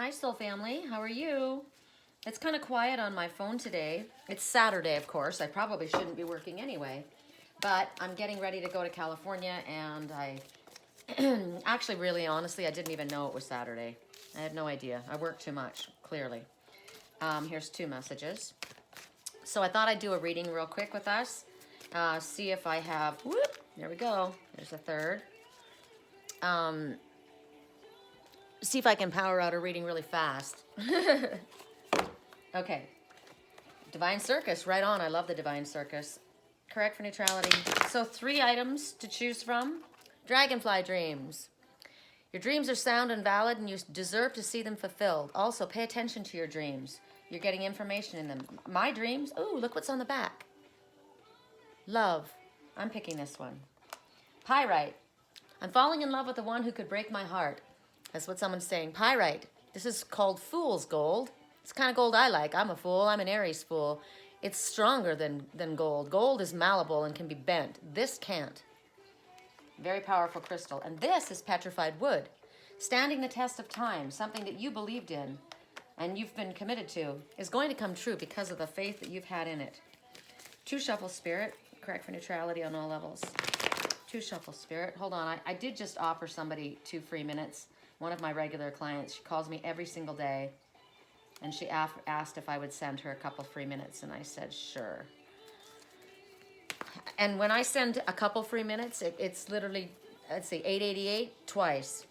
Hi, Soul Family. How are you? It's kind of quiet on my phone today. It's Saturday, of course. I probably shouldn't be working anyway. But I'm getting ready to go to California, and I actually, really honestly, I didn't even know it was Saturday. I had no idea. I work too much, clearly. Here's 2 messages. So I thought I'd do a reading real quick with us. See if I have, whoop, there we go. There's a 3rd. See if I can power out a reading really fast. Okay. Divine Circus, right on. I love the Divine Circus. Correct for neutrality. So 3 items to choose from. Dragonfly dreams. Your dreams are sound and valid, and you deserve to see them fulfilled. Also, pay attention to your dreams. You're getting information in them. My dreams, ooh, look what's on the back. Love. I'm picking this one. Pyrite. I'm falling in love with the one who could break my heart. That's what someone's saying. Pyrite. This is called fool's gold. It's the kind of gold I like. I'm a fool. I'm an Aries fool. It's stronger than gold. Gold is malleable and can be bent. This can't. Very powerful crystal. And this is petrified wood. Standing the test of time, something that you believed in and you've been committed to, is going to come true because of the faith that you've had in it. 2 shuffle spirit. Correct for neutrality on all levels. 2 shuffle spirit. Hold on. I did just offer somebody 2 free minutes. One of my regular clients. She calls me every single day. And she asked if I would send her a couple free minutes. And I said, sure. And when I send a couple free minutes, it's literally, let's see, $8.88 twice.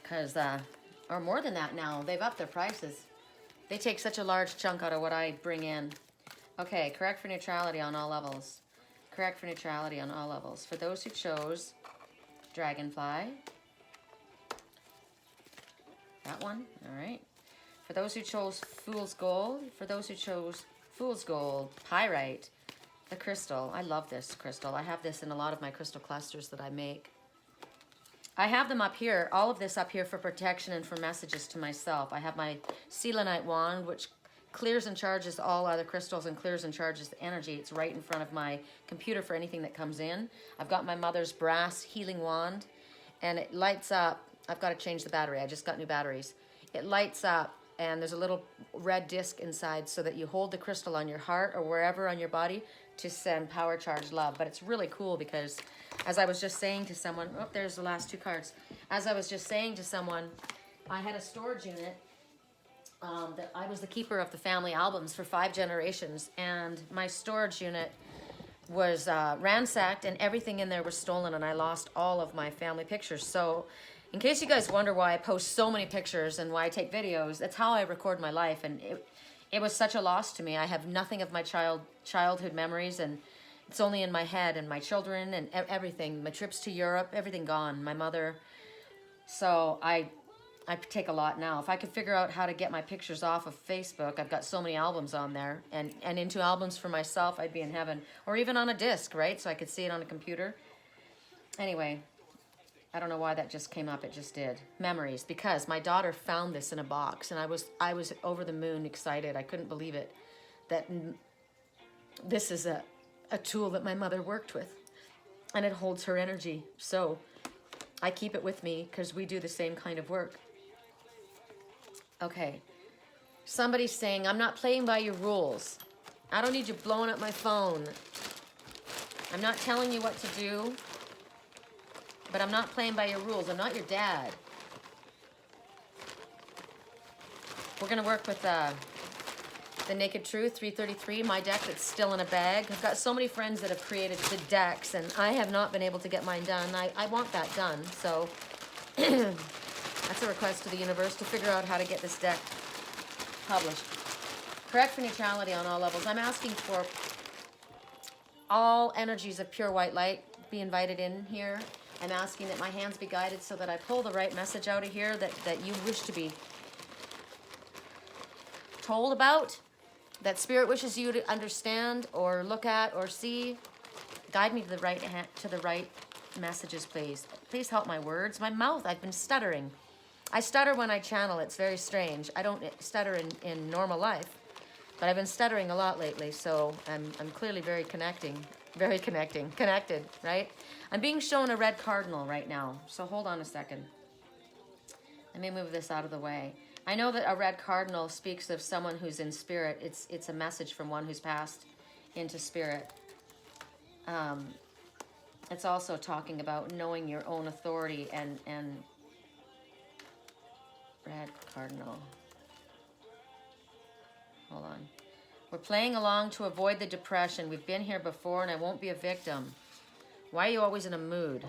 Because, or more than that now. They've upped their prices. They take such a large chunk out of what I bring in. Okay, correct for neutrality on all levels. Correct for neutrality on all levels. For those who chose Dragonfly. That one, all right. For those who chose Fool's Gold. For those who chose Fool's Gold, Pyrite. The crystal. I love this crystal. I have this in a lot of my crystal clusters that I make. I have them up here, all of this up here for protection and for messages to myself. I have my selenite wand, which clears and charges all other crystals and clears and charges the energy. It's right in front of my computer for anything that comes in. I've got my mother's brass healing wand, and it lights up. I've got to change the battery. I just got new batteries. It lights up, and there's a little red disc inside so that you hold the crystal on your heart or wherever on your body to send power charge love. But it's really cool because, as I was just saying to someone, oh, there's the last 2 cards. As I was just saying to someone, I had a storage unit that I was the keeper of the family albums for 5 generations, and my storage unit was ransacked, and everything in there was stolen, and I lost all of my family pictures. So in case you guys wonder why I post so many pictures and why I take videos, that's how I record my life, and it was such a loss to me. I have nothing of my childhood memories, and it's only in my head, and my children and everything. My trips to Europe, everything gone. My mother. So I take a lot now. If I could figure out how to get my pictures off of Facebook, I've got so many albums on there, and into albums for myself, I'd be in heaven. Or even on a disc, right? So I could see it on a computer. Anyway, I don't know why that just came up. It just did. Memories. Because my daughter found this in a box, and I was over the moon excited. I couldn't believe it. That this is a tool that my mother worked with, and it holds her energy. So I keep it with me because we do the same kind of work. Okay. Somebody's saying, I'm not playing by your rules. I don't need you blowing up my phone. I'm not telling you what to do. But I'm not playing by your rules. I'm not your dad. We're going to work with the Naked Truth 333, my deck that's still in a bag. I've got so many friends that have created the decks, and I have not been able to get mine done. I want that done. So that's a request to the universe to figure out how to get this deck published. Correct for neutrality on all levels. I'm asking for all energies of pure white light be invited in here. I'm asking that my hands be guided so that I pull the right message out of here that you wish to be told about, that Spirit wishes you to understand or look at or see. Guide me to the right messages, please. Please help my words. My mouth, I've been stuttering. I stutter when I channel. It's very strange. I don't stutter in normal life, but I've been stuttering a lot lately, so I'm clearly connected, right? I'm being shown a red cardinal right now, so hold on a second. Let me move this out of the way. I know that a red cardinal speaks of someone who's in spirit. It's a message from one who's passed into spirit. It's also talking about knowing your own authority and red cardinal. Hold on. We're playing along to avoid the depression. We've been here before and I won't be a victim. Why are you always in a mood?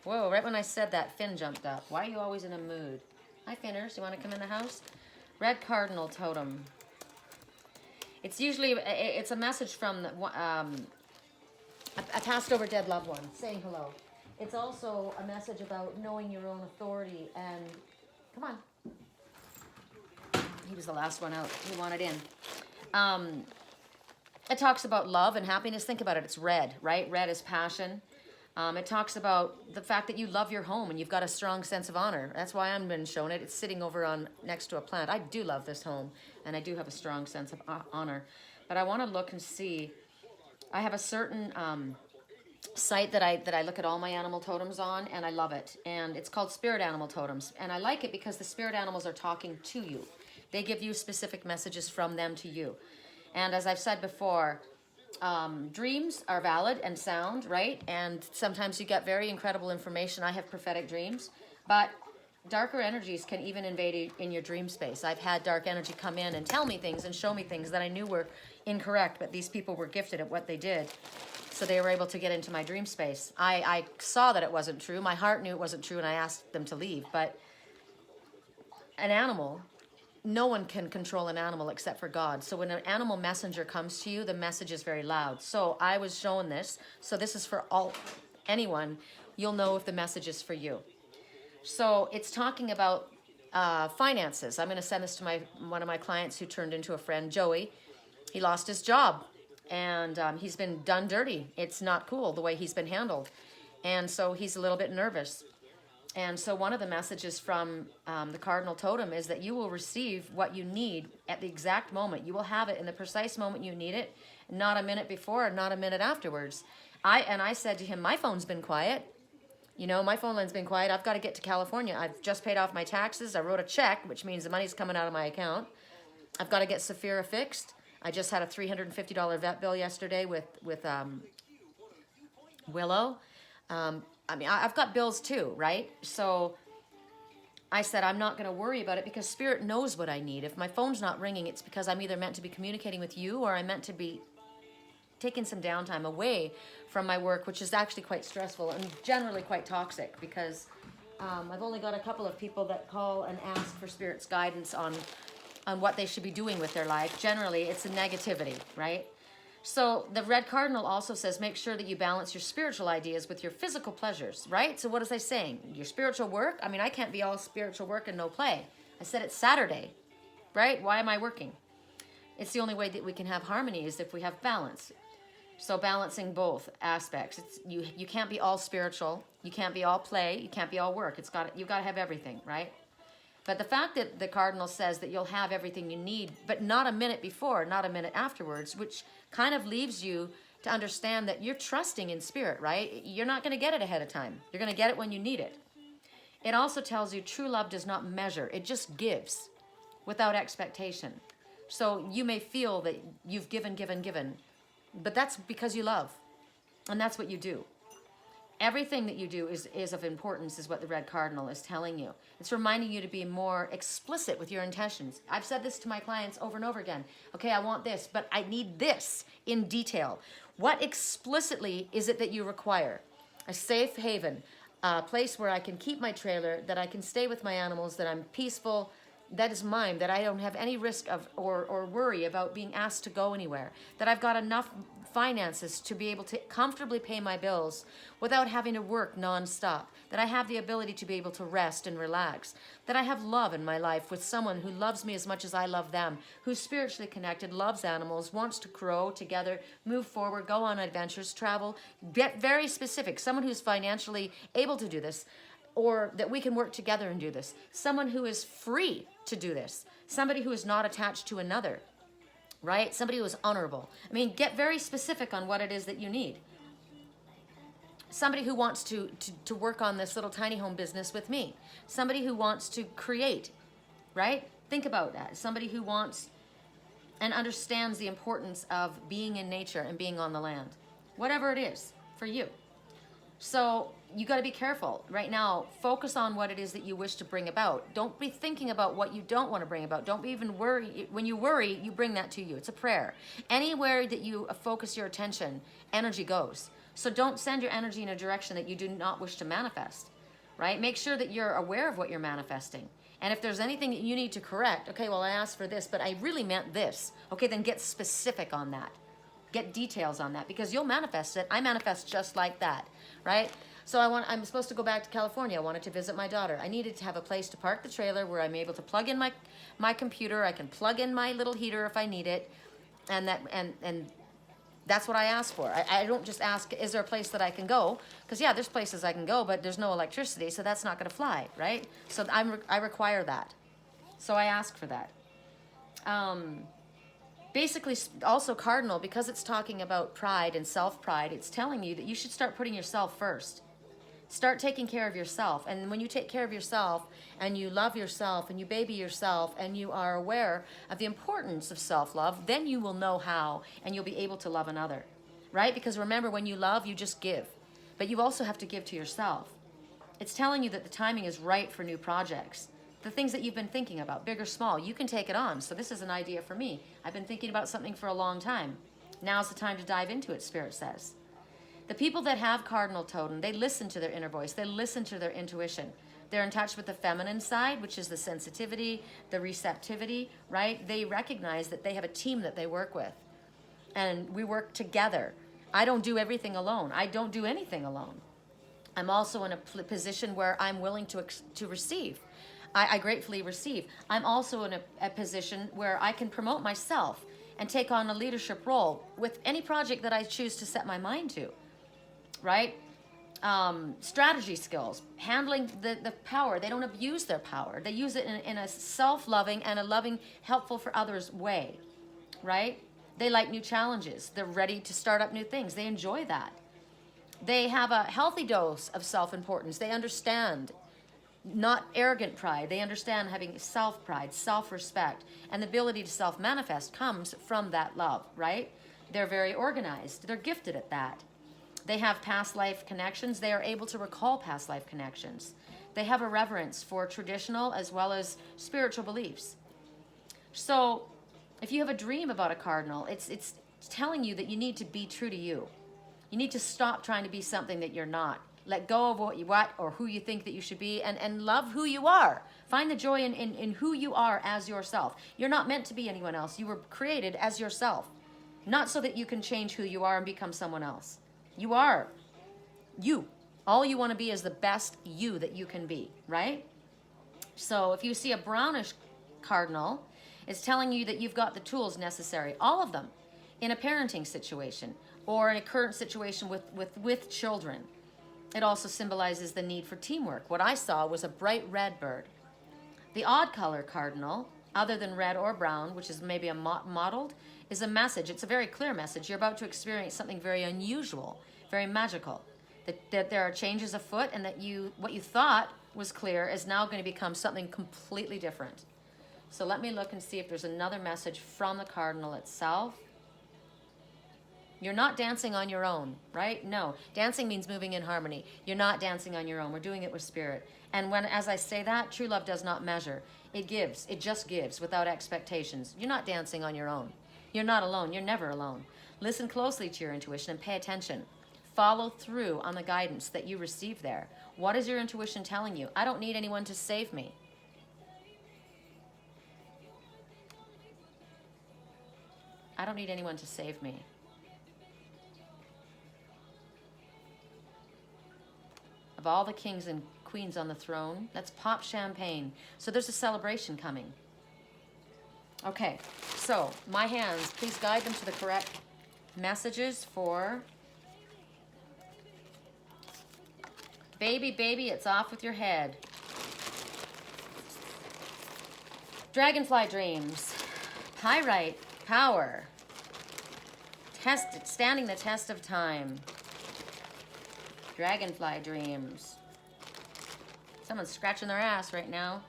Whoa, right when I said that, Finn jumped up. Why are you always in a mood? Hi, Finners. You want to come in the house? Red cardinal totem. It's usually, it's a message from the, a passed over dead loved one saying hello. It's also a message about knowing your own authority and, come on. He was the last one out. He wanted in. It talks about love and happiness. Think about it. It's red, right? Red is passion. It talks about the fact that you love your home and you've got a strong sense of honor. That's why I'm been shown it. It's sitting over on next to a plant. I do love this home and I do have a strong sense of honor. But I want to look and see. I have a certain site that I look at all my animal totems on, and I love it. And it's called Spirit Animal Totems. And I like it because the spirit animals are talking to you. They give you specific messages from them to you. And as I've said before, dreams are valid and sound, right? And sometimes you get very incredible information. I have prophetic dreams, but darker energies can even invade in your dream space. I've had dark energy come in and tell me things and show me things that I knew were incorrect, but these people were gifted at what they did. So they were able to get into my dream space. I saw that it wasn't true. My heart knew it wasn't true, and I asked them to leave. But an animal, no one can control an animal except for God. So when an animal messenger comes to you, the message is very loud. So I was shown this. So this is for anyone. You'll know if the message is for you. So it's talking about finances. I'm going to send this to one of my clients who turned into a friend, Joey. He lost his job, and he's been done dirty. It's not cool the way he's been handled. And so he's a little bit nervous. And so one of the messages from the Cardinal Totem is that you will receive what you need at the exact moment. You will have it in the precise moment you need it, not a minute before, not a minute afterwards. I said to him, my phone's been quiet. You know, my phone line's been quiet. I've got to get to California. I've just paid off my taxes. I wrote a check, which means the money's coming out of my account. I've got to get Saphira fixed. I just had a $350 vet bill yesterday with Willow. I mean, I've got bills too, right? So I said, I'm not going to worry about it because Spirit knows what I need. If my phone's not ringing, it's because I'm either meant to be communicating with you or I'm meant to be taking some downtime away from my work, which is actually quite stressful and generally quite toxic because I've only got a couple of people that call and ask for Spirit's guidance on what they should be doing with their life. Generally, it's a negativity, right? So the Red Cardinal also says, make sure that you balance your spiritual ideas with your physical pleasures, right? So what is I saying? Your spiritual work? I mean, I can't be all spiritual work and no play. I said it's Saturday, right? Why am I working? It's the only way that we can have harmony is if we have balance. So balancing both aspects. You can't be all spiritual. You can't be all play. You can't be all work. You've got to have everything, right? But the fact that the Cardinal says that you'll have everything you need, but not a minute before, not a minute afterwards, which kind of leaves you to understand that you're trusting in Spirit, right? You're not going to get it ahead of time. You're going to get it when you need it. It also tells you true love does not measure. It just gives without expectation. So you may feel that you've given, but that's because you love, and that's what you do. Everything that you do is of importance, is what the Red Cardinal is telling you. It's reminding you to be more explicit with your intentions. I've said this to my clients over and over again. Okay, I want this, but I need this in detail. What explicitly is it that you require? A safe haven, a place where I can keep my trailer, that I can stay with my animals, that I'm peaceful, that is mine, that I don't have any risk of or worry about being asked to go anywhere, that I've got enough finances to be able to comfortably pay my bills without having to work nonstop, that I have the ability to be able to rest and relax, that I have love in my life with someone who loves me as much as I love them, who's spiritually connected, loves animals, wants to grow together, move forward, go on adventures, travel, get very specific, someone who's financially able to do this, or that we can work together and do this, someone who is free to do this, somebody who is not attached to another, right? Somebody who is honorable. I mean, get very specific on what it is that you need. Somebody who wants to work on this little tiny home business with me. Somebody who wants to create right? Think about that. Somebody who wants and understands the importance of being in nature and being on the land, whatever it is for you. So you got to be careful right now. Focus on what it is that you wish to bring about. Don't be thinking about what you don't want to bring about. Don't be even worry. When you worry, you bring that to you. It's a prayer. Anywhere that you focus your attention, energy goes. So don't send your energy in a direction that you do not wish to manifest, right? Make sure that you're aware of what you're manifesting. And if there's anything that you need to correct, okay, well, I asked for this, but I really meant this. Okay, then get specific on that. Get details on that, because you'll manifest it. I manifest just like that, right? So I'm supposed to go back to California. I wanted to visit my daughter. I needed to have a place to park the trailer where I'm able to plug in my computer. I can plug in my little heater if I need it. And that's what I asked for. I don't just ask, is there a place that I can go? Because, yeah, there's places I can go, but there's no electricity, so that's not going to fly, right? So I require that. So I ask for that. Basically, also cardinal, because it's talking about pride and self-pride, it's telling you that you should start putting yourself first. Start taking care of yourself. And when you take care of yourself and you love yourself and you baby yourself and you are aware of the importance of self-love, then you will know how, and you'll be able to love another, right? Because remember, when you love, you just give. But you also have to give to yourself. It's telling you that the timing is right for new projects. The things that you've been thinking about, big or small, you can take it on. So this is an idea for me. I've been thinking about something for a long time. Now's the time to dive into it, Spirit says. The people that have cardinal totem, they listen to their inner voice. They listen to their intuition. They're in touch with the feminine side, which is the sensitivity, the receptivity, right? They recognize that they have a team that they work with. And we work together. I don't do everything alone. I don't do anything alone. I'm also in a position where I'm willing to receive. I gratefully receive. I'm also in a position where I can promote myself and take on a leadership role with any project that I choose to set my mind to, right? Strategy skills, handling the power. They don't abuse their power. They use it in a self-loving and a loving, helpful for others way, right? They like new challenges. They're ready to start up new things. They enjoy that. They have a healthy dose of self-importance. They understand not arrogant pride. They understand having self-pride, self-respect, and the ability to self-manifest comes from that love, right? They're very organized. They're gifted at that. They have past life connections. They are able to recall past life connections. They have a reverence for traditional as well as spiritual beliefs. So if you have a dream about a cardinal, it's telling you that you need to be true to you. You need to stop trying to be something that you're not. Let go of what or who you think that you should be, and love who you are. Find the joy in who you are as yourself. You're not meant to be anyone else. You were created as yourself, not so that you can change who you are and become someone else. You are you. All you want to be is the best you that you can be, right? So if you see a brownish cardinal, it's telling you that you've got the tools necessary, all of them, in a parenting situation or in a current situation with children. It also symbolizes the need for teamwork. What I saw was a bright red bird. The odd color cardinal, other than red or brown, which is maybe a mottled, is a message. It's a very clear message. You're about to experience something very unusual, very magical. That there are changes afoot, and that what you thought was clear is now going to become something completely different. So let me look and see if there's another message from the cardinal itself. You're not dancing on your own, right? No. Dancing means moving in harmony. You're not dancing on your own. We're doing it with spirit. And as I say that, true love does not measure. It gives. It just gives without expectations. You're not dancing on your own. You're not alone. You're never alone. Listen closely to your intuition and pay attention. Follow through on the guidance that you receive there. What is your intuition telling you? I don't need anyone to save me. I don't need anyone to save me. Of all the kings and queens on the throne, let's pop champagne. So there's a celebration coming. Okay, so my hands, please guide them to the correct messages for baby, it's off with your head. Dragonfly dreams, pyrite, power, standing the test of time. Dragonfly dreams. Someone's scratching their ass right now.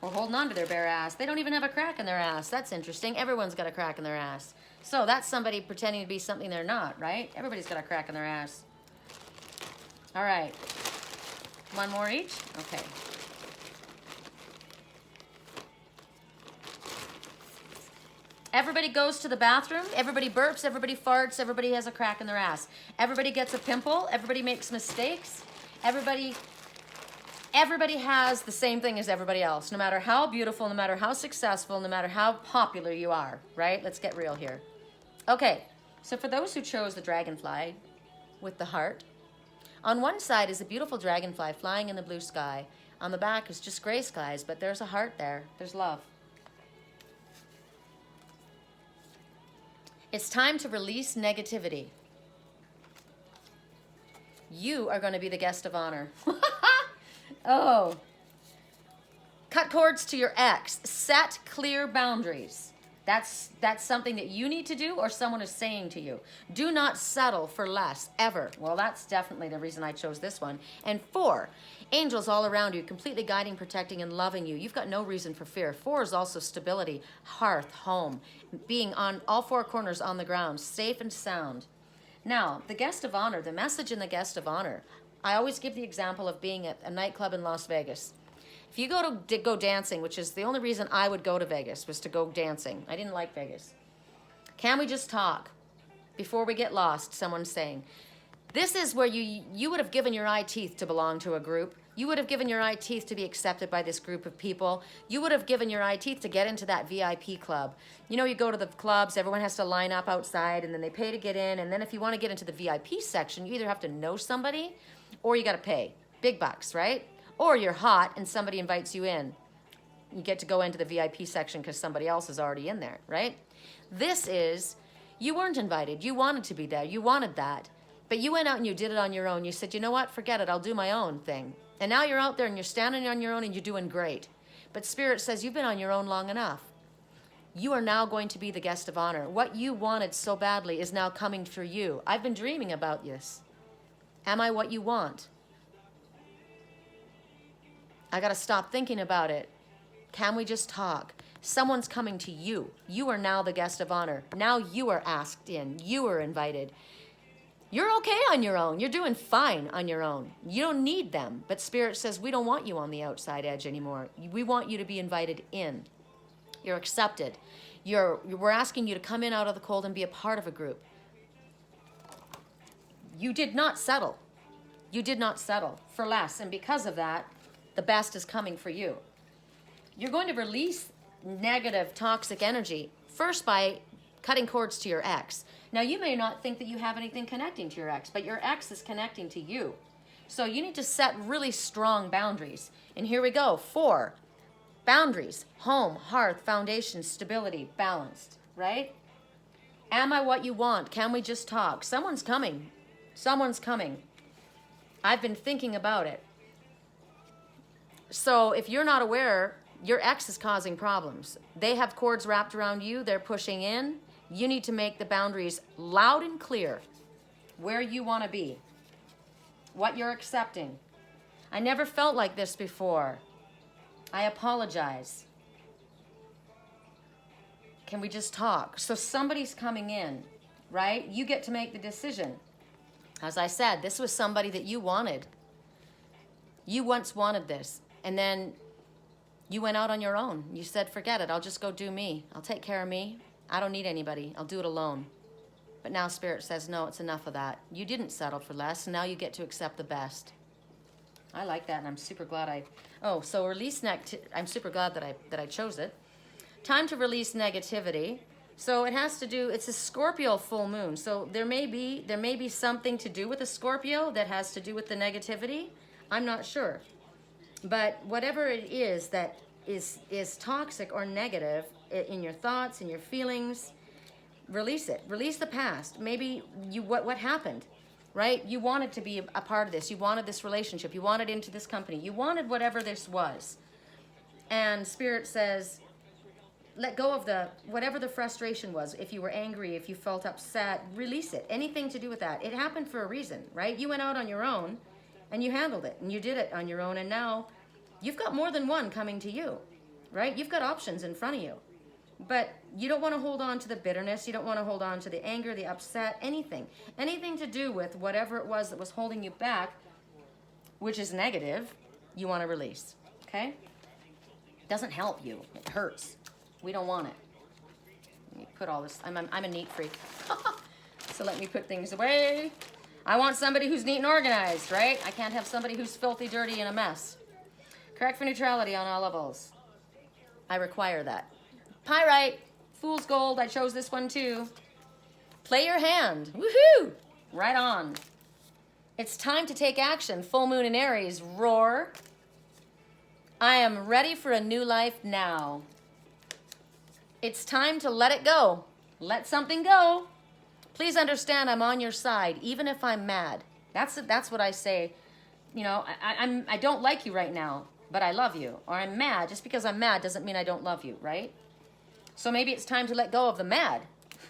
or holding on to their bare ass. They don't even have a crack in their ass. That's interesting. Everyone's got a crack in their ass. So that's somebody pretending to be something they're not, right? Everybody's got a crack in their ass. All right. One more each? Okay. Everybody goes to the bathroom. Everybody burps. Everybody farts. Everybody has a crack in their ass. Everybody gets a pimple. Everybody makes mistakes. Everybody has the same thing as everybody else, no matter how beautiful, no matter how successful, no matter how popular you are, right? Let's get real here. Okay, so for those who chose the dragonfly with the heart, on one side is a beautiful dragonfly flying in the blue sky. On the back is just gray skies, but there's a heart there. There's love. It's time to release negativity. You are going to be the guest of honor. Oh. Cut cords to your ex. Set clear boundaries. That's something that you need to do or someone is saying to you. Do not settle for less, ever. Well, that's definitely the reason I chose this one. And 4, angels all around you, completely guiding, protecting, and loving you. You've got no reason for fear. 4 is also stability, hearth, home, being on all 4 corners on the ground, safe and sound. Now, the guest of honor, the message in the guest of honor. I always give the example of being at a nightclub in Las Vegas. If you go dancing, which is the only reason I would go to Vegas, was to go dancing. I didn't like Vegas. Can we just talk before we get lost, someone's saying. This is where you would have given your eye teeth to belong to a group. You would have given your eye teeth to be accepted by this group of people. You would have given your eye teeth to get into that VIP club. You know, you go to the clubs, everyone has to line up outside, and then they pay to get in. And then if you want to get into the VIP section, you either have to know somebody or you got to pay. Big bucks, right? Or you're hot and somebody invites you in. You get to go into the VIP section because somebody else is already in there, right? This is, you weren't invited. You wanted to be there. You wanted that. But you went out and you did it on your own. You said, you know what? Forget it. I'll do my own thing. And now you're out there and you're standing on your own and you're doing great. But Spirit says you've been on your own long enough. You are now going to be the guest of honor. What you wanted so badly is now coming for you. I've been dreaming about this. Am I what you want? I got to stop thinking about it. Can we just talk? Someone's coming to you. You are now the guest of honor. Now you are asked in. You are invited. You're okay on your own. You're doing fine on your own. You don't need them. But Spirit says, we don't want you on the outside edge anymore. We want you to be invited in. You're accepted. We're asking you to come in out of the cold and be a part of a group. You did not settle. You did not settle for less. And because of that, the best is coming for you. You're going to release negative, toxic energy, first by cutting cords to your ex. Now, you may not think that you have anything connecting to your ex, but your ex is connecting to you. So you need to set really strong boundaries. And here we go. 4, boundaries, home, hearth, foundation, stability, balanced, right? Am I what you want? Can we just talk? Someone's coming. Someone's coming. I've been thinking about it. So if you're not aware, your ex is causing problems. They have cords wrapped around you. They're pushing in. You need to make the boundaries loud and clear where you want to be, what you're accepting. I never felt like this before. I apologize. Can we just talk? So somebody's coming in, right? You get to make the decision. As I said, this was somebody that you wanted. You once wanted this. And then you went out on your own. You said, forget it. I'll just go do me. I'll take care of me. I don't need anybody. I'll do it alone. But now Spirit says, no, it's enough of that. You didn't settle for less. Now you get to accept the best. I like that, and I'm super glad so release I'm super glad that I chose it. Time to release negativity. So it has to do, it's a Scorpio full moon. So there may be something to do with a Scorpio that has to do with the negativity. I'm not sure. But whatever it is that is toxic or negative in your thoughts, in your feelings, release it. Release the past. Maybe what happened, right? You wanted to be a part of this. You wanted this relationship. You wanted into this company. You wanted whatever this was. And Spirit says, let go of whatever the frustration was. If you were angry, if you felt upset, release it. Anything to do with that. It happened for a reason, right? You went out on your own and you handled it and you did it on your own. And now you've got more than one coming to you. right? You've got options in front of you. But you don't want to hold on to the bitterness. You don't want to hold on to the anger, the upset, anything. Anything to do with whatever it was that was holding you back, which is negative, you want to release, okay? Doesn't help you. It hurts. We don't want it. Let me put all this. I'm a neat freak. So let me put things away. I want somebody who's neat and organized, right? I can't have somebody who's filthy, dirty, and a mess. Correct for neutrality on all levels. I require that. Pyrite, Fool's Gold. I chose this one too. Play your hand. Woohoo! Right on. It's time to take action. Full moon in Aries. Roar. I am ready for a new life now. It's time to let it go. Let something go. Please understand I'm on your side, even if I'm mad. That's what I say. You know, I don't like you right now, but I love you. Or I'm mad. Just because I'm mad doesn't mean I don't love you, right? So maybe it's time to let go of the mad,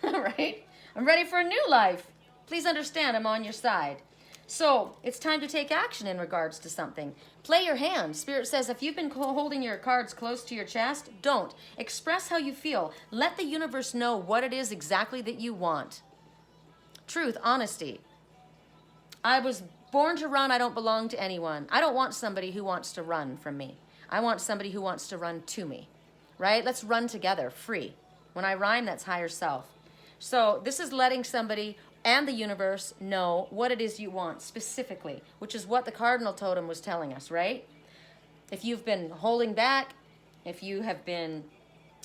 right? I'm ready for a new life. Please understand I'm on your side. So it's time to take action in regards to something. Play your hand. Spirit says if you've been holding your cards close to your chest, don't. Express how you feel. Let the universe know what it is exactly that you want. Truth, honesty. I was born to run. I don't belong to anyone. I don't want somebody who wants to run from me. I want somebody who wants to run to me, right? Let's run together, free. When I rhyme, that's higher self. So this is letting somebody and the universe know what it is you want specifically, which is what the cardinal totem was telling us, right? If you've been holding back, if you have been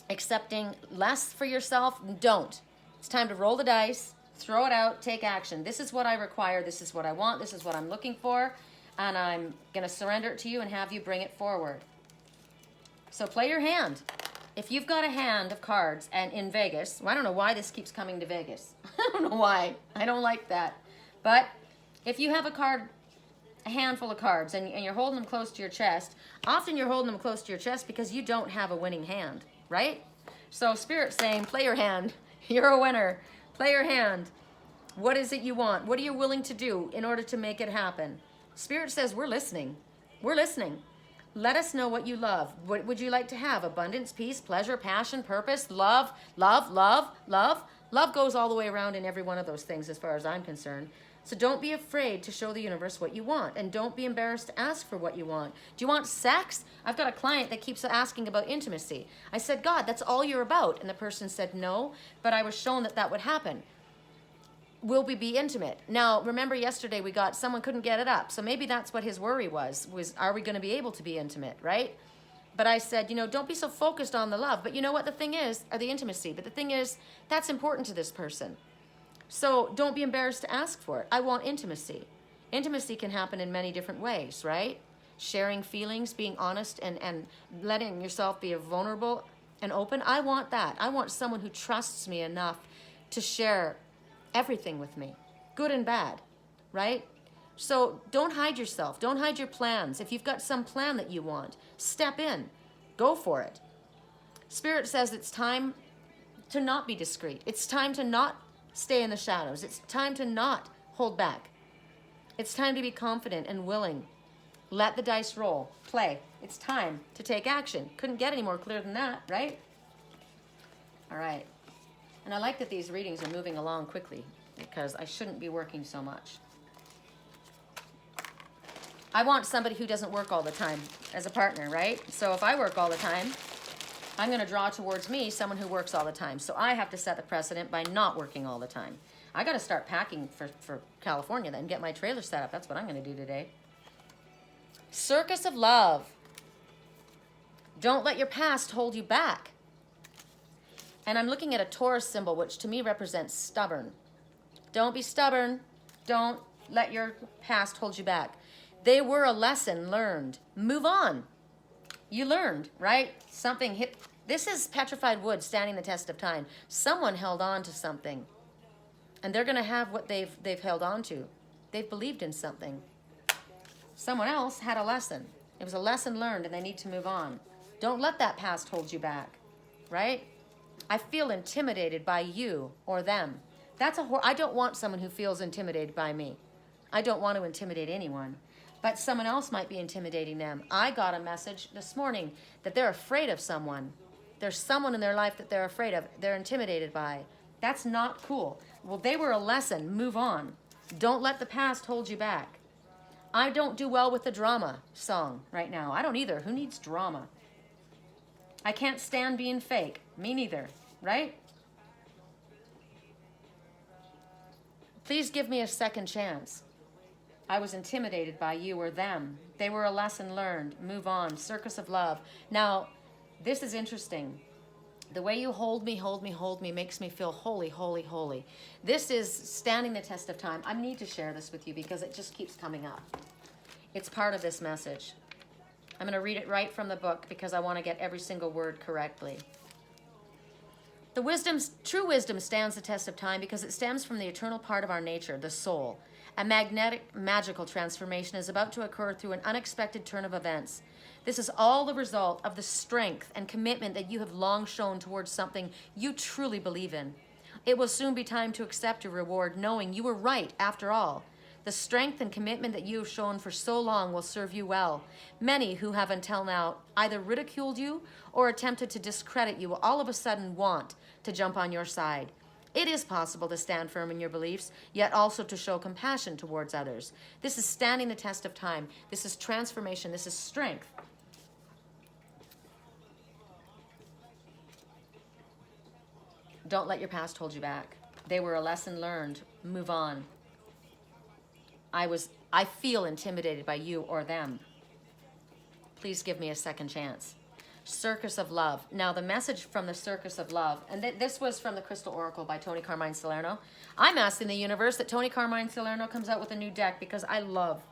accepting less for yourself, don't. It's time to roll the dice, throw it out, take action. This is what I require. This is what I want. This is what I'm looking for. And I'm going to surrender it to you and have you bring it forward. So play your hand. If you've got a hand of cards and in Vegas, well, I don't know why this keeps coming to Vegas. I don't know why. I don't like that. But if you have a handful of cards and you're holding them close to your chest, often you're holding them close to your chest because you don't have a winning hand, right? So Spirit's saying, play your hand. You're a winner. Play your hand. What is it you want? What are you willing to do in order to make it happen? Spirit says, we're listening. We're listening. Let us know what you love. What would you like to have? Abundance, peace, pleasure, passion, purpose, love, love, love, love. Love goes all the way around in every one of those things as far as I'm concerned. So don't be afraid to show the universe what you want. And don't be embarrassed to ask for what you want. Do you want sex? I've got a client that keeps asking about intimacy. I said, God, that's all you're about. And the person said, no, but I was shown that that would happen. Will we be intimate? Now, remember yesterday someone couldn't get it up. So maybe that's what his worry was are we going to be able to be intimate, right? But I said, don't be so focused on the love. But you know what the thing is, or the intimacy. But the thing is, that's important to this person. So don't be embarrassed to ask for it. I want intimacy. Intimacy can happen in many different ways, right? Sharing feelings, being honest, and letting yourself be vulnerable and open. I want that. I want someone who trusts me enough to share everything with me, good and bad, right? So don't hide yourself. Don't hide your plans. If you've got some plan that you want, step in. Go for it. Spirit says it's time to not be discreet. It's time to not stay in the shadows. It's time to not hold back. It's time to be confident and willing. Let the dice roll. Play. It's time to take action. Couldn't get any more clear than that, right? All right. And I like that these readings are moving along quickly because I shouldn't be working so much. I want somebody who doesn't work all the time as a partner, right? So if I work all the time, I'm going to draw towards me someone who works all the time. So I have to set the precedent by not working all the time. I got to start packing for California then, get my trailer set up. That's what I'm going to do today. Circus of love. Don't let your past hold you back. And I'm looking at a Taurus symbol, which to me represents stubborn. Don't be stubborn. Don't let your past hold you back. They were a lesson learned. Move on. You learned, right? Something hit. This is petrified wood standing the test of time. Someone held on to something. And they're going to have what they've held on to. They've believed in something. Someone else had a lesson. It was a lesson learned and they need to move on. Don't let that past hold you back, right? I feel intimidated by you or them. I don't want someone who feels intimidated by me. I don't want to intimidate anyone. but someone else might be intimidating them. I got a message this morning that they're afraid of someone. There's someone in their life that they're afraid of, they're intimidated by. That's not cool. Well, they were a lesson. Move on. Don't let the past hold you back. I don't do well with the drama song right now. I don't either. Who needs drama? I can't stand being fake. Me neither, right? Please give me a second chance. I was intimidated by you or them. They were a lesson learned. Move on. Circus of love. Now, this is interesting. The way you hold me makes me feel holy, holy, holy. This is standing the test of time. I need to share this with you because it just keeps coming up. It's part of this message. I'm going to read it right from the book because I want to get every single word correctly. True wisdom stands the test of time because it stems from the eternal part of our nature, the soul. A magnetic, magical transformation is about to occur through an unexpected turn of events. This is all the result of the strength and commitment that you have long shown towards something you truly believe in. It will soon be time to accept your reward, knowing you were right after all. The strength and commitment that you have shown for so long will serve you well. Many who have until now either ridiculed you or attempted to discredit you will all of a sudden want to jump on your side. It is possible to stand firm in your beliefs, yet also to show compassion towards others. This is standing the test of time. This is transformation. This is strength. Don't let your past hold you back. They were a lesson learned. Move on. I feel intimidated by you or them. Please give me a second chance. Circus of love. Now the message from the Circus of love, and this was from the Crystal Oracle by Tony Carmine Salerno. I'm asking the universe that Tony Carmine Salerno comes out with a new deck because I love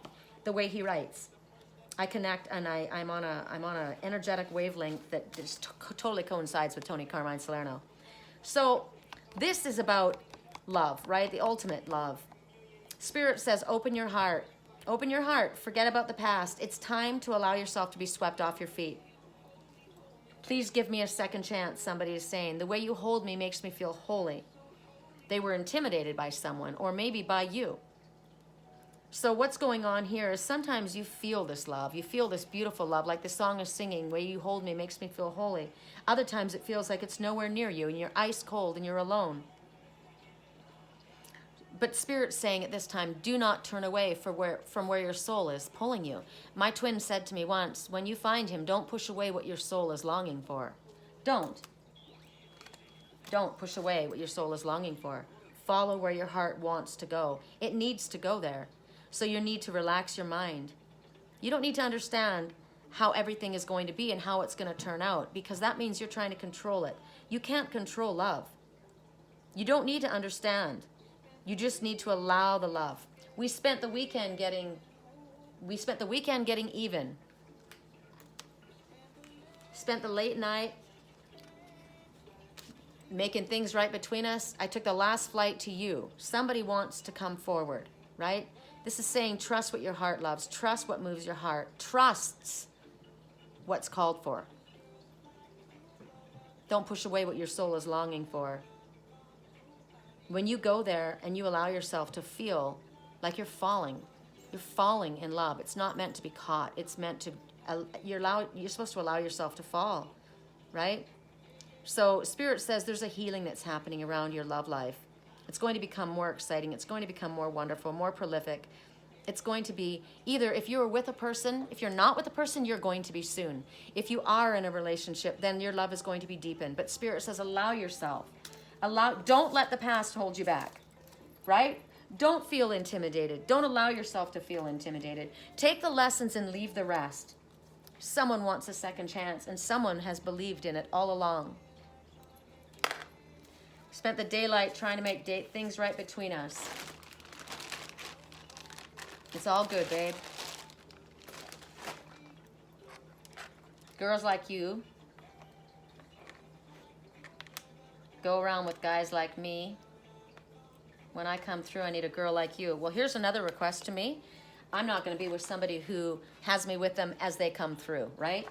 the way he writes. I connect and I'm on a energetic wavelength that just totally coincides with Tony Carmine Salerno. So this is about love, right? The ultimate love. Spirit says, open your heart. Open your heart. Forget about the past. It's time to allow yourself to be swept off your feet. Please give me a second chance, somebody is saying. The way you hold me makes me feel holy. They were intimidated by someone, or maybe by you. So what's going on here is sometimes you feel this love. You feel this beautiful love, like the song is singing, the way you hold me makes me feel holy. Other times it feels like it's nowhere near you, and you're ice cold, and you're alone. But Spirit's saying at this time, do not turn away from where your soul is pulling you. My twin said to me once, when you find him, don't push away what your soul is longing for. Don't. Don't push away what your soul is longing for. Follow where your heart wants to go. It needs to go there. So you need to relax your mind. You don't need to understand how everything is going to be and how it's going to turn out, because that means you're trying to control it. You can't control love. You don't need to understand. You just need to allow the love. We spent the weekend getting even. Spent the late night making things right between us. I took the last flight to you. Somebody wants to come forward, right? This is saying trust what your heart loves. Trust what moves your heart. Trusts what's called for. Don't push away what your soul is longing for. When you go there and you allow yourself to feel like you're falling in love. It's not meant to be caught. It's meant to, you're supposed to allow yourself to fall, right? So Spirit says there's a healing that's happening around your love life. It's going to become more exciting. It's going to become more wonderful, more prolific. It's going to be either if you're with a person, if you're not with a person, you're going to be soon. If you are in a relationship, then your love is going to be deepened. But Spirit says allow yourself. Don't let the past hold you back, right? Don't feel intimidated. Don't allow yourself to feel intimidated. Take the lessons and leave the rest. Someone wants a second chance, and someone has believed in it all along. Spent the daylight trying to make things right between us. It's all good, babe. Girls like you go around with guys like me. When I come through, I need a girl like you. Well, here's another request to me. I'm not going to be with somebody who has me with them as they come through, right?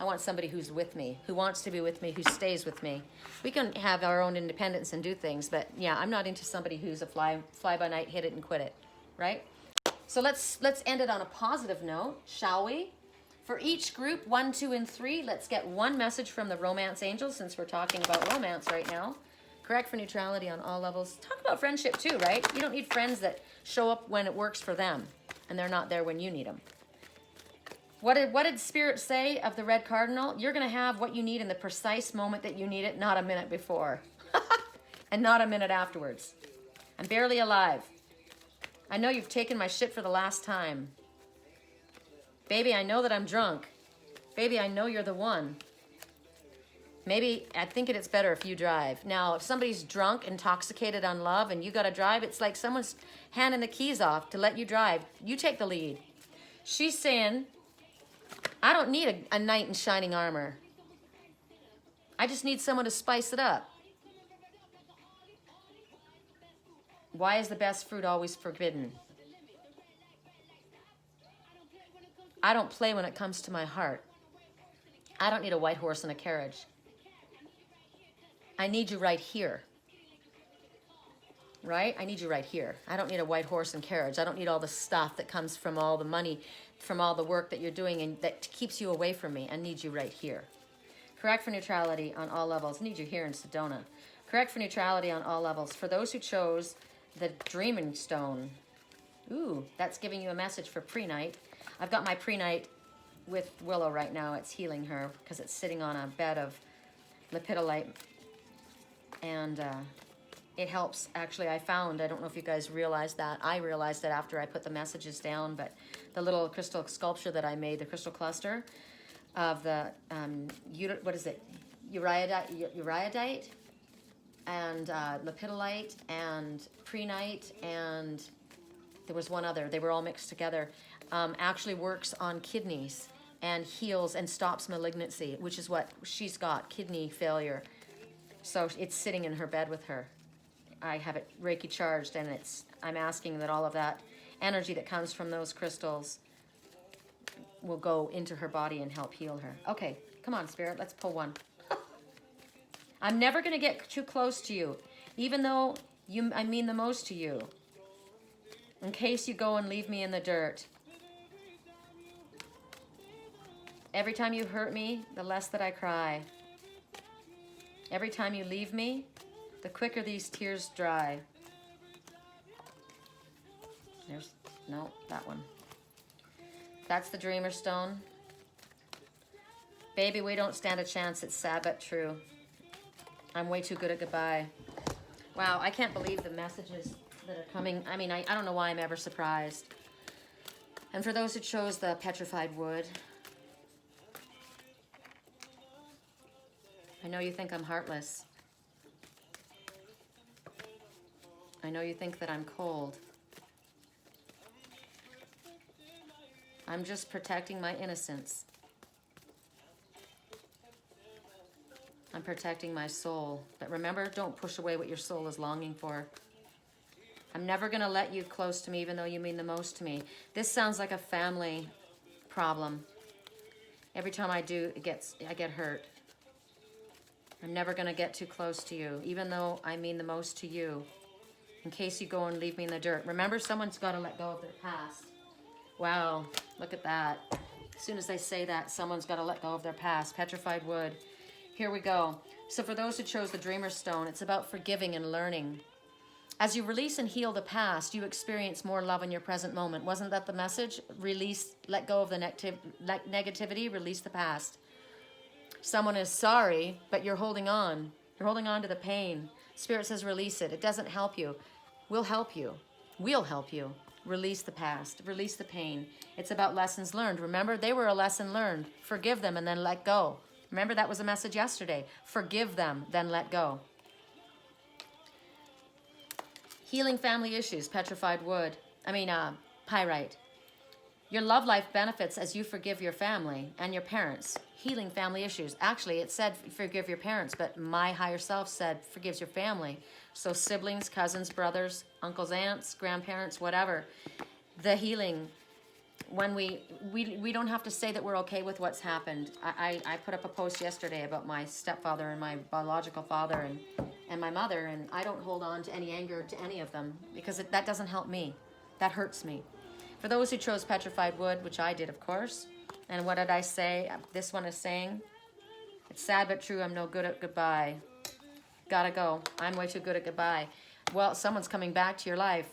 I want somebody who's with me, who wants to be with me, who stays with me. We can have our own independence and do things, but yeah, I'm not into somebody who's a fly-by-night, hit it and quit it, right? So let's end it on a positive note, shall we? For each group, 1, 2, and 3, let's get one message from the romance angels, since we're talking about romance right now. Correct for neutrality on all levels. Talk about friendship too, right? You don't need friends that show up when it works for them, and they're not there when you need them. What did Spirit say of the red cardinal? You're going to have what you need in the precise moment that you need it, not a minute before. And not a minute afterwards. I'm barely alive. I know you've taken my shit for the last time. Baby, I know that I'm drunk. Baby, I know you're the one. Maybe I think it's better if you drive. Now, if somebody's drunk, intoxicated on love, and you got to drive, it's like someone's handing the keys off to let you drive. You take the lead. She's saying, I don't need a knight in shining armor. I just need someone to spice it up. Why is the best fruit always forbidden? I don't play when it comes to my heart. I don't need a white horse and a carriage. I need you right here. Right? I need you right here. I don't need a white horse and carriage. I don't need all the stuff that comes from all the money, from all the work that you're doing and that keeps you away from me. I need you right here. Correct for neutrality on all levels. I need you here in Sedona. Correct for neutrality on all levels. For those who chose the Dreaming Stone. Ooh, that's giving you a message for pre-night. I've got my pre-night with Willow right now. It's healing her because it's sitting on a bed of lepidolite. And it helps. Actually, I found, I don't know if you guys realized that. I realized it after I put the messages down, but the little crystal sculpture that I made, the crystal cluster of the, what is it? Uriadite and lepidolite and pre-night, and there was one other. They were all mixed together. Actually works on kidneys and heals and stops malignancy, which is what she's got, kidney failure. So it's sitting in her bed with her. I have it Reiki charged, and I'm asking that all of that energy that comes from those crystals will go into her body and help heal her. Okay, come on, Spirit, let's pull one. I'm never going to get too close to you, even though I mean the most to you. In case you go and leave me in the dirt. Every time you hurt me, the less that I cry. Every time you leave me, the quicker these tears dry. No, that one. That's the Dreamer Stone. Baby, we don't stand a chance. It's sad but true. I'm way too good at goodbye. Wow, I can't believe the messages that are coming. I mean, I don't know why I'm ever surprised. And for those who chose the petrified wood, I know you think I'm heartless. I know you think that I'm cold. I'm just protecting my innocence. I'm protecting my soul. But remember, don't push away what your soul is longing for. I'm never going to let you close to me, even though you mean the most to me. This sounds like a family problem. Every time I do, I get hurt. I'm never going to get too close to you, even though I mean the most to you. In case you go and leave me in the dirt. Remember, someone's got to let go of their past. Wow, look at that. As soon as I say that, someone's got to let go of their past. Petrified wood. Here we go. So for those who chose the Dreamer Stone, it's about forgiving and learning. As you release and heal the past, you experience more love in your present moment. Wasn't that the message? Release, let go of the negativity, release the past. Someone is sorry, but you're holding on. You're holding on to the pain. Spirit says release it. It doesn't help you. We'll help you. We'll help you. Release the past. Release the pain. It's about lessons learned. Remember, they were a lesson learned. Forgive them and then let go. Remember, that was a message yesterday. Forgive them, then let go. Healing family issues, petrified wood. Pyrite. Your love life benefits as you forgive your family and your parents. Healing family issues. Actually, it said forgive your parents, but my higher self said forgives your family. So siblings, cousins, brothers, uncles, aunts, grandparents, whatever. The healing. When we don't have to say that we're okay with what's happened. I put up a post yesterday about my stepfather and my biological father and my mother, and I don't hold on to any anger to any of them because that doesn't help me. That hurts me. For those who chose petrified wood, which I did, of course. And what did I say? This one is saying, it's sad but true, I'm no good at goodbye. Gotta go. I'm way too good at goodbye. Well, someone's coming back to your life.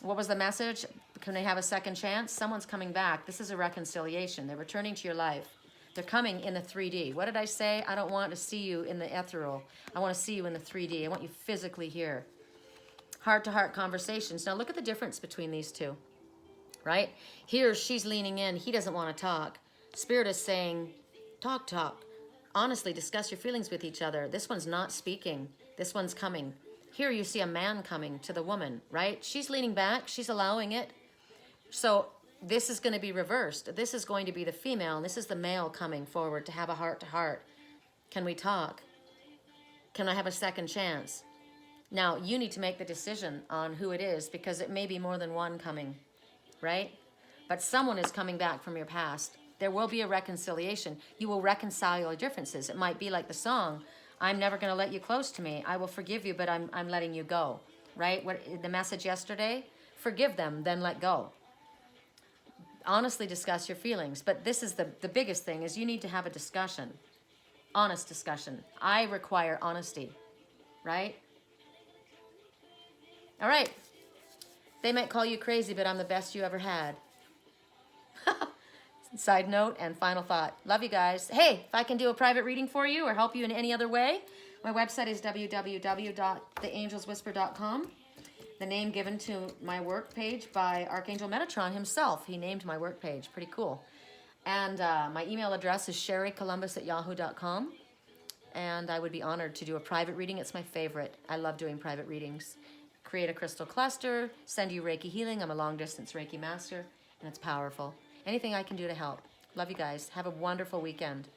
What was the message? Can they have a second chance? Someone's coming back. This is a reconciliation. They're returning to your life. They're coming in the 3D. What did I say? I don't want to see you in the ethereal. I want to see you in the 3D. I want you physically here. Heart-to-heart conversations. Now look at the difference between these two, right? Here, she's leaning in. He doesn't want to talk. Spirit is saying, talk, talk. Honestly, discuss your feelings with each other. This one's not speaking. This one's coming. Here you see a man coming to the woman, right? She's leaning back. She's allowing it. So this is going to be reversed. This is going to be the female, and this is the male coming forward to have a heart-to-heart. Can we talk? Can I have a second chance? Now, you need to make the decision on who it is, because it may be more than one coming, right? But someone is coming back from your past. There will be a reconciliation. You will reconcile your differences. It might be like the song, I'm never going to let you close to me. I will forgive you, but I'm letting you go, right? What the message yesterday? Forgive them, then let go. Honestly discuss your feelings. But this is the biggest thing, is you need to have a discussion. Honest discussion. I require honesty, right? All right. They might call you crazy, but I'm the best you ever had. Side note and final thought. Love you guys. Hey, if I can do a private reading for you or help you in any other way, my website is www.theangelswhisper.com. The name given to my work page by Archangel Metatron himself. He named my work page. Pretty cool. And my email address is sherrycolumbus@yahoo.com. And I would be honored to do a private reading. It's my favorite. I love doing private readings. Create a crystal cluster, send you Reiki healing. I'm a long-distance Reiki master, and it's powerful. Anything I can do to help. Love you guys. Have a wonderful weekend.